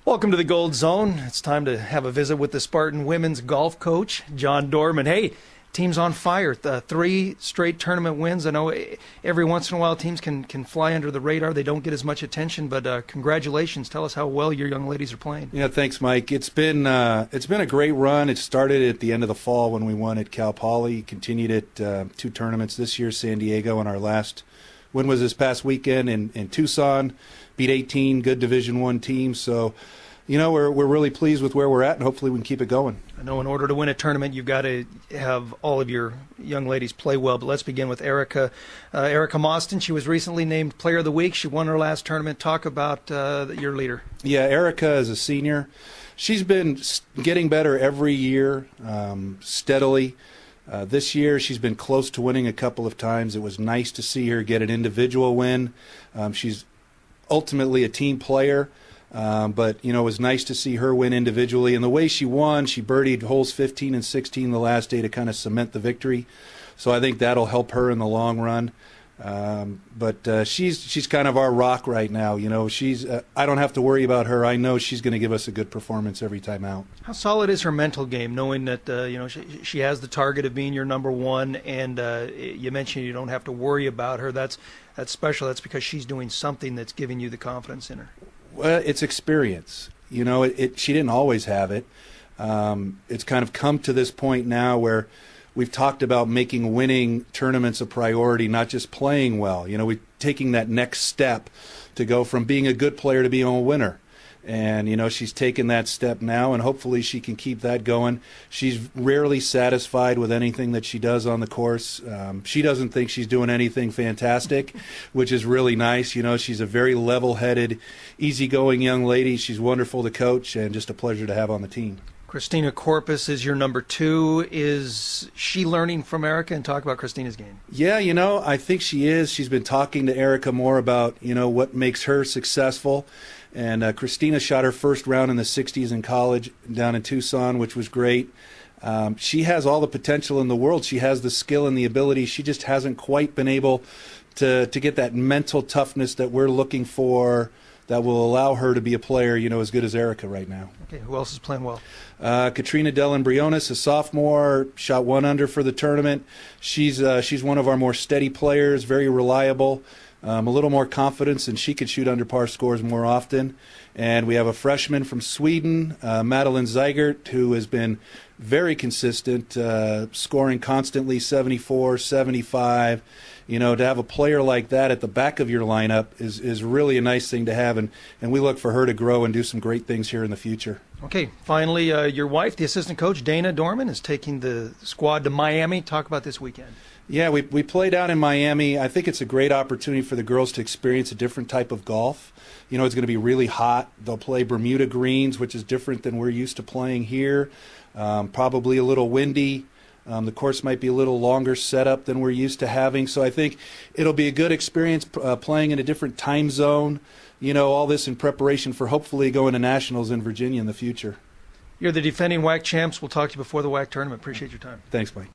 Welcome to the Gold Zone. It's time to have a visit with the Spartan women's golf coach, John Dormann. Hey, team's on fire. 3 straight tournament wins. I know every once in a while teams can fly under the radar. They don't get as much attention, but congratulations. Tell us how well your young ladies are playing. Yeah, thanks, Mike. It's been a great run. It started at the end of the fall when we won at Cal Poly. Continued at 2 tournaments this year, San Diego, and our last win was this past weekend in Tucson. Beat 18 good Division I teams. So, you know, we're really pleased with where we're at, and hopefully we can keep it going. I know in order to win a tournament, you've got to have all of your young ladies play well. But let's begin with Erica. Erica Mauston, she was recently named Player of the Week. She won her last tournament. Talk about your leader. Yeah, Erica is a senior. She's been getting better every year, steadily. This year she's been close to winning a couple of times. It was nice to see her get an individual win. She's ultimately a team player, but you know, it was nice to see her win individually. And the way she won, she birdied holes 15 and 16 the last day to kind of cement the victory. So I think that'll help her in the long run. But she's kind of our rock right now. You know, I don't have to worry about her. I know she's going to give us a good performance every time out. How solid is her mental game, knowing that you know she has the target of being your number one, and you mentioned you don't have to worry about her. That's special. That's because she's doing something that's giving you the confidence in her. Well, it's experience. You know, she didn't always have it. It's kind of come to this point now where we've talked about making winning tournaments a priority, not just playing well. You know, we're taking that next step to go from being a good player to being a winner. And, you know, she's taken that step now, and hopefully she can keep that going. She's rarely satisfied with anything that she does on the course. She doesn't think she's doing anything fantastic, which is really nice. You know, she's a very level-headed, easygoing young lady. She's wonderful to coach and just a pleasure to have on the team. Christina Corpus is your number 2. Is she learning from Erica? And talk about Christina's game. Yeah, you know, I think she is. She's been talking to Erica more about, you know, what makes her successful. And Christina shot her first round in the 60s in college down in Tucson, which was great. She has all the potential in the world. She has the skill and the ability. She just hasn't quite been able to get that mental toughness that we're looking for, that will allow her to be a player, you know, as good as Erica right now. Okay, who else is playing well? Katrina Dellenbriones, a sophomore, shot 1 under for the tournament. She's one of our more steady players, very reliable. A little more confidence, and she could shoot under par scores more often. And we have a freshman from Sweden, Madeline Zeigert, who has been very consistent, scoring constantly 74, 75. You know, to have a player like that at the back of your lineup is really a nice thing to have, and we look for her to grow and do some great things here in the future. Okay, finally, your wife, the assistant coach, Dana Dormann, is taking the squad to Miami. Talk about this weekend. Yeah, we played out in Miami. I think it's a great opportunity for the girls to experience a different type of golf. You know, it's going to be really hot. They'll play Bermuda greens, which is different than we're used to playing here. Probably a little windy. The course might be a little longer setup than we're used to having. So I think it'll be a good experience playing in a different time zone. You know, all this in preparation for hopefully going to nationals in Virginia in the future. You're the defending WAC champs. We'll talk to you before the WAC tournament. Appreciate your time. Thanks, Mike.